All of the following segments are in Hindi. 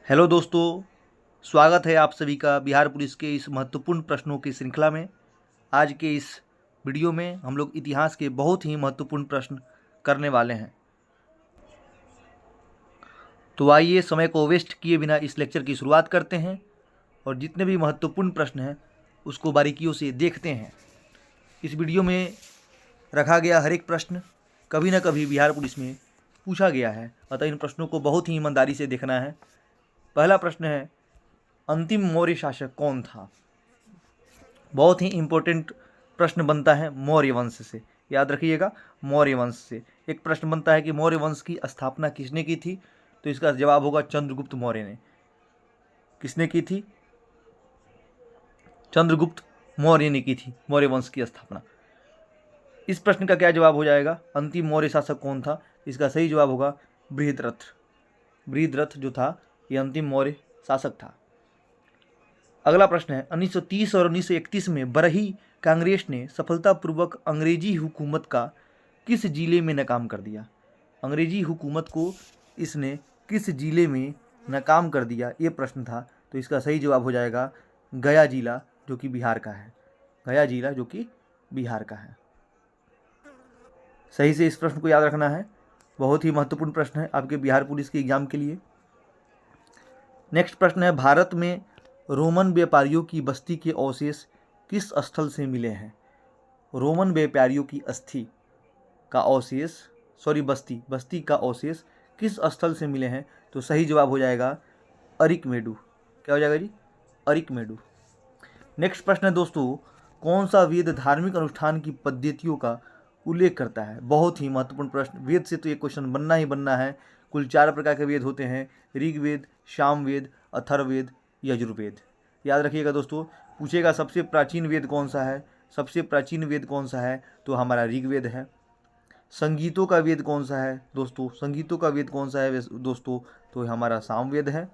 हेलो दोस्तों, स्वागत है आप सभी का बिहार पुलिस के इस महत्वपूर्ण प्रश्नों की श्रृंखला में। आज के इस वीडियो में हम लोग इतिहास के बहुत ही महत्वपूर्ण प्रश्न करने वाले हैं। तो आइए समय को वेस्ट किए बिना इस लेक्चर की शुरुआत करते हैं और जितने भी महत्वपूर्ण प्रश्न हैं उसको बारीकियों से देखते हैं। इस वीडियो में रखा गया हर एक प्रश्न कभी ना कभी बिहार पुलिस में पूछा गया है, अतः इन प्रश्नों को बहुत ही ईमानदारी से देखना है। पहला प्रश्न है, अंतिम मौर्य शासक कौन था? बहुत ही इम्पोर्टेंट प्रश्न बनता है मौर्य वंश से, याद रखिएगा। मौर्य वंश से एक प्रश्न बनता है कि मौर्य वंश की स्थापना किसने की थी? तो इसका जवाब होगा चंद्रगुप्त मौर्य ने। किसने की थी? चंद्रगुप्त मौर्य ने की थी मौर्य वंश की स्थापना। इस प्रश्न का क्या जवाब हो जाएगा? अंतिम मौर्य शासक कौन था? इसका सही जवाब होगा बृहद्रथ। बृहद्रथ जो था ये अंतिम मौर्य शासक था। अगला प्रश्न है, 1930 और 1931 में बरही कांग्रेस ने सफलतापूर्वक अंग्रेजी हुकूमत का किस जिले में नाकाम कर दिया? अंग्रेजी हुकूमत को इसने किस जिले में नाकाम कर दिया, ये प्रश्न था। तो इसका सही जवाब हो जाएगा गया जिला, जो कि बिहार का है। गया जिला जो कि बिहार का है। सही से इस प्रश्न को याद रखना है, बहुत ही महत्वपूर्ण प्रश्न है आपके बिहार पुलिस के एग्जाम के लिए। नेक्स्ट प्रश्न है, भारत में रोमन व्यापारियों की बस्ती के अवशेष किस स्थल से मिले हैं? रोमन व्यापारियों की अस्थि का अवशेष, बस्ती का अवशेष किस स्थल से मिले हैं? तो सही जवाब हो जाएगा अरिकमेडु। क्या हो जाएगा जी? अरिकमेडु। नेक्स्ट प्रश्न है दोस्तों, कौन सा वेद धार्मिक अनुष्ठान की पद्धतियों का उल्लेख करता है? बहुत ही महत्वपूर्ण प्रश्न। वेद से तो ये क्वेश्चन बनना ही बनना है। कुल 4 प्रकार के वेद होते हैं, ऋग्वेद, सामवेद, अथर्ववेद, यजुर्वेद। याद रखिएगा दोस्तों, पूछेगा सबसे प्राचीन वेद कौन सा है? सबसे प्राचीन वेद कौन सा है? तो हमारा ऋग्वेद है। संगीतों का वेद कौन सा है दोस्तों? संगीतों का वेद कौन सा है दोस्तों? तो हमारा सामवेद है।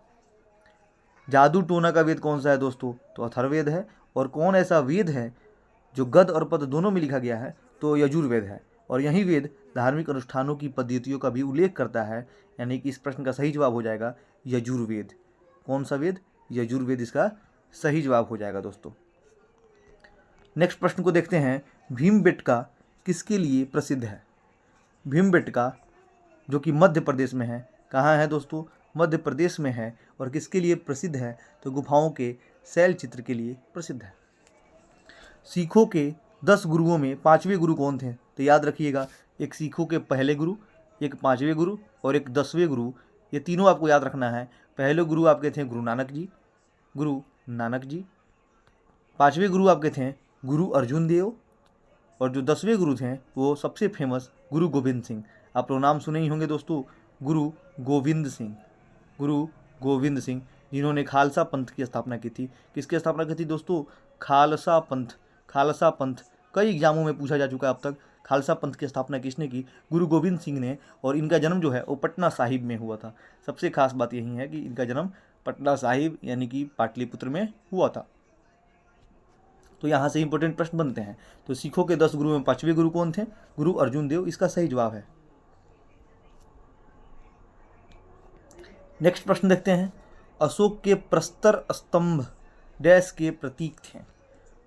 जादू टोना का वेद कौन सा है दोस्तों? तो अथर्ववेद है। और कौन ऐसा वेद है जो गद और पद दोनों में लिखा गया है? तो यजुर्वेद है। और यही वेद धार्मिक अनुष्ठानों की पद्धतियों का भी उल्लेख करता है, यानी कि इस प्रश्न का सही जवाब हो जाएगा यजुर्वेद। कौन सा वेद? यजुर्वेद इसका सही जवाब हो जाएगा दोस्तों। नेक्स्ट प्रश्न को देखते हैं, भीमबेटका किसके लिए प्रसिद्ध है? भीमबेटका जो कि मध्य प्रदेश में है। कहाँ है दोस्तों? मध्य प्रदेश में है। और किसके लिए प्रसिद्ध है? तो गुफाओं के शैल चित्र के लिए प्रसिद्ध है। सिखों के 10 गुरुओं में 5वें गुरु कौन थे? तो याद रखिएगा, एक सिखों के पहले गुरु, एक 5वें गुरु और एक 10वें गुरु। ये तीनों आपको याद रखना है। पहले गुरु आपके थे गुरु नानक जी। 5वें गुरु आपके थे गुरु अर्जुन देव। और जो 10वें गुरु थे वो सबसे फेमस गुरु गोविंद सिंह। आप लोग नाम सुने ही होंगे दोस्तों, गुरु गोविंद सिंह। गुरु गोविंद सिंह, जिन्होंने खालसा पंथ की स्थापना की थी। किसकी स्थापना की थी दोस्तों? खालसा पंथ। खालसा पंथ कई एग्जामों में पूछा जा चुका है अब तक। खालसा पंथ की स्थापना किसने की? गुरु गोविंद सिंह ने। और इनका जन्म जो है वो पटना साहिब में हुआ था। सबसे खास बात यही है कि इनका जन्म पटना साहिब यानी कि पाटलिपुत्र में हुआ था। तो यहाँ से इंपॉर्टेंट प्रश्न बनते हैं। तो सिखों के 10 गुरु में 5वें गुरु कौन थे? गुरु अर्जुन देव, इसका सही जवाब है। नेक्स्ट प्रश्न देखते हैं, अशोक के प्रस्तर स्तंभ डैश के प्रतीक थे?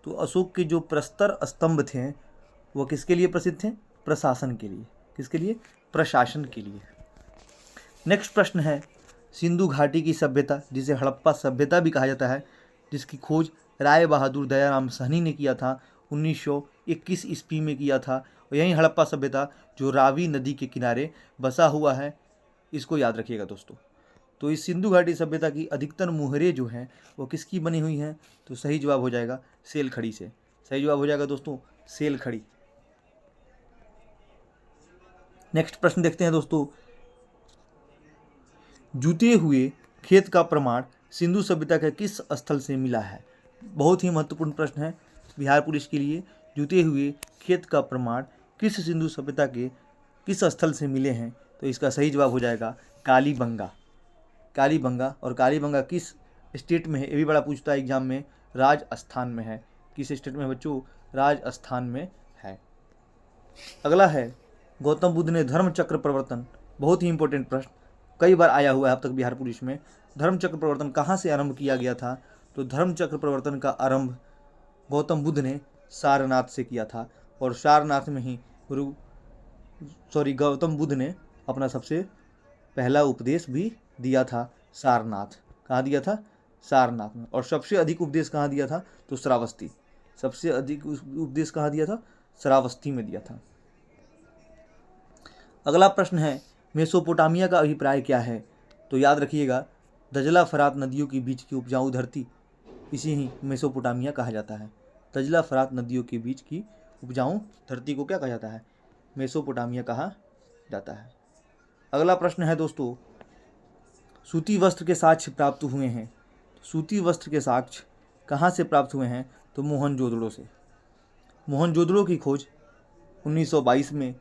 तो अशोक के जो प्रस्तर स्तंभ थे वो किसके लिए प्रसिद्ध थे? प्रशासन के लिए। किसके लिए? प्रशासन के लिए। नेक्स्ट प्रश्न है, सिंधु घाटी की सभ्यता, जिसे हड़प्पा सभ्यता भी कहा जाता है, जिसकी खोज राय बहादुर दयाराम सहनी ने किया था, 1921 ईस्वी में किया था। और यही हड़प्पा सभ्यता जो रावी नदी के किनारे बसा हुआ है, इसको याद रखिएगा दोस्तों। तो इस सिंधु घाटी सभ्यता की अधिकतर मुहरें जो हैं वो किसकी बनी हुई हैं? तो सही जवाब हो जाएगा सेल खड़ी से। सही जवाब हो जाएगा दोस्तों सेल खड़ी। नेक्स्ट प्रश्न देखते हैं दोस्तों, जूते हुए खेत का प्रमाण सिंधु सभ्यता के किस स्थल से मिला है? बहुत ही महत्वपूर्ण प्रश्न है बिहार पुलिस के लिए। जूते हुए खेत का प्रमाण किस सिंधु सभ्यता के किस स्थल से मिले हैं? तो इसका सही जवाब हो जाएगा कालीबंगा। कालीबंगा। और कालीबंगा किस स्टेट में है? ये भी बड़ा पूछता है एग्जाम में। राजस्थान में है। किस स्टेट में बच्चों? राजस्थान में है। अगला है, गौतम बुद्ध ने धर्म चक्र प्रवर्तन, बहुत ही इंपॉर्टेंट प्रश्न, कई बार आया हुआ है अब तक बिहार पुलिस में। धर्मचक्र प्रवर्तन कहाँ से आरंभ किया गया था? तो धर्मचक्र प्रवर्तन का आरंभ गौतम बुद्ध ने सारनाथ से किया था, और सारनाथ में ही गौतम बुद्ध ने अपना सबसे पहला उपदेश भी दिया था सारनाथ। कहाँ दिया था? सारनाथ में। और सबसे अधिक उपदेश कहाँ दिया था? तो श्रावस्ती। सबसे अधिक उपदेश कहाँ दिया था? श्रावस्ती में दिया था। अगला प्रश्न है, मेसोपोटामिया का अभिप्राय क्या है? तो याद रखिएगा, दजला फरात नदियों के बीच की उपजाऊ धरती, इसी ही मेसोपोटामिया कहा जाता है। दजला फरात नदियों के बीच की उपजाऊ धरती को क्या कहा जाता है? मेसोपोटामिया कहा जाता है। अगला प्रश्न है दोस्तों, सूती वस्त्र के साक्ष्य प्राप्त हुए हैं। सूती वस्त्र के साक्ष्य कहाँ से प्राप्त हुए हैं? तो मोहनजोदड़ो से। मोहनजोदड़ो की खोज 1922 में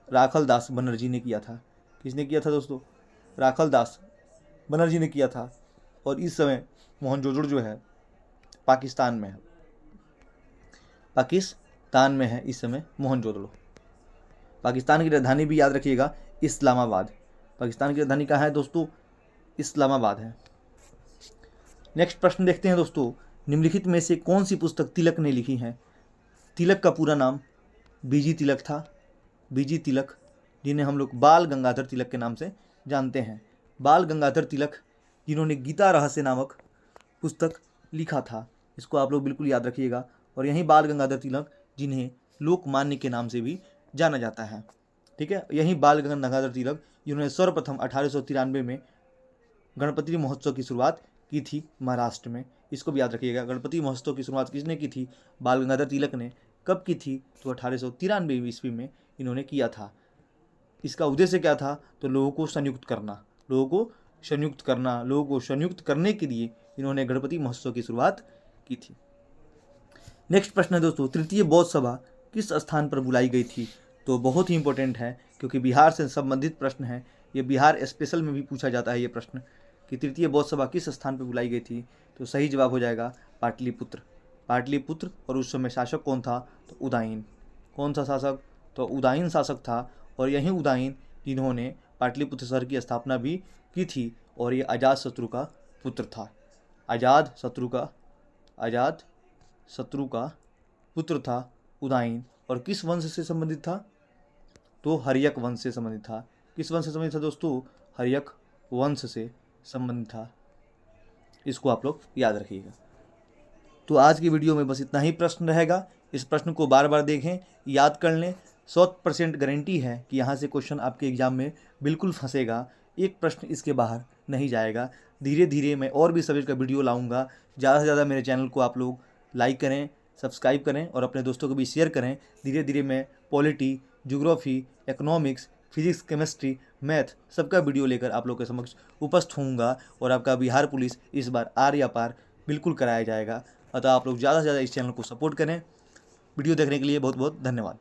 राखलदास बनर्जी ने किया था। किसने किया था दोस्तों? राखलदास बनर्जी ने किया था। और इस समय मोहनजोदड़ो जो है पाकिस्तान में है। पाकिस्तान में है इस समय मोहनजोदड़ो। पाकिस्तान की राजधानी भी याद रखिएगा, इस्लामाबाद। पाकिस्तान की राजधानी कहाँ है दोस्तों? इस्लामाबाद है। नेक्स्ट प्रश्न देखते हैं दोस्तों, निम्नलिखित में से कौन सी पुस्तक तिलक ने लिखी है? तिलक का पूरा नाम बीजी तिलक था। बीजी तिलक, जिन्हें हम लोग बाल गंगाधर तिलक के नाम से जानते हैं। बाल गंगाधर तिलक, जिन्होंने गीता रहस्य नामक पुस्तक लिखा था। इसको आप लोग बिल्कुल याद रखिएगा। और यही बाल गंगाधर तिलक, जिन्हें लोकमान्य के नाम से भी जाना जाता है। ठीक है, यही बाल गंगाधर तिलक जिन्होंने सर्वप्रथम 1893 में गणपति महोत्सव की शुरुआत की थी महाराष्ट्र में। इसको भी याद रखिएगा, गणपति महोत्सव की शुरुआत किसने की थी? बाल गंगाधर तिलक ने। कब की थी? तो 1893 ईस्वी में इन्होंने किया था। इसका उद्देश्य क्या था? तो लोगों को संयुक्त करना। लोगों को संयुक्त करने के लिए इन्होंने गणपति महोत्सव की शुरुआत की थी। नेक्स्ट प्रश्न है दोस्तों, तृतीय बौद्ध सभा किस स्थान पर बुलाई गई थी? तो बहुत ही इंपॉर्टेंट है, क्योंकि बिहार से संबंधित प्रश्न है। ये बिहार स्पेशल में भी पूछा जाता है ये प्रश्न कि तृतीय बौद्ध सभा किस स्थान पर बुलाई गई थी। तो सही जवाब हो जाएगा पाटलिपुत्र। पाटलिपुत्र। और उस समय शासक कौन था? तो उदयन। कौन सा शासक? तो उदयन शासक था। और यही उदयन जिन्होंने पाटलिपुत्र शहर की स्थापना भी की थी। और ये अजातशत्रु का पुत्र था। अजातशत्रु का पुत्र था उदयन। और किस वंश से संबंधित था? तो हर्यक वंश से संबंधित था। किस वंश से संबंधित था दोस्तों? हर्यक वंश से संबंधित था। इसको आप लोग याद रखिएगा। तो आज की वीडियो में बस इतना ही प्रश्न रहेगा। इस प्रश्न को बार बार देखें, याद कर लें। 100% गारंटी है कि यहाँ से क्वेश्चन आपके एग्जाम में बिल्कुल फंसेगा। एक प्रश्न इसके बाहर नहीं जाएगा। धीरे धीरे मैं और भी सब्जेक्ट का वीडियो लाऊंगा। ज़्यादा से ज़्यादा मेरे चैनल को आप लोग लाइक करें, सब्सक्राइब करें और अपने दोस्तों को भी शेयर करें। धीरे धीरे मैं polity, geography, economics, physics, chemistry, math सबका वीडियो लेकर आप लोग के समक्ष उपस्थित होऊंगा। और आपका बिहार पुलिस इस बार आर या पार बिल्कुल कराया जाएगा। अतः आप लोग ज़्यादा से ज़्यादा इस चैनल को सपोर्ट करें। वीडियो देखने के लिए बहुत बहुत धन्यवाद।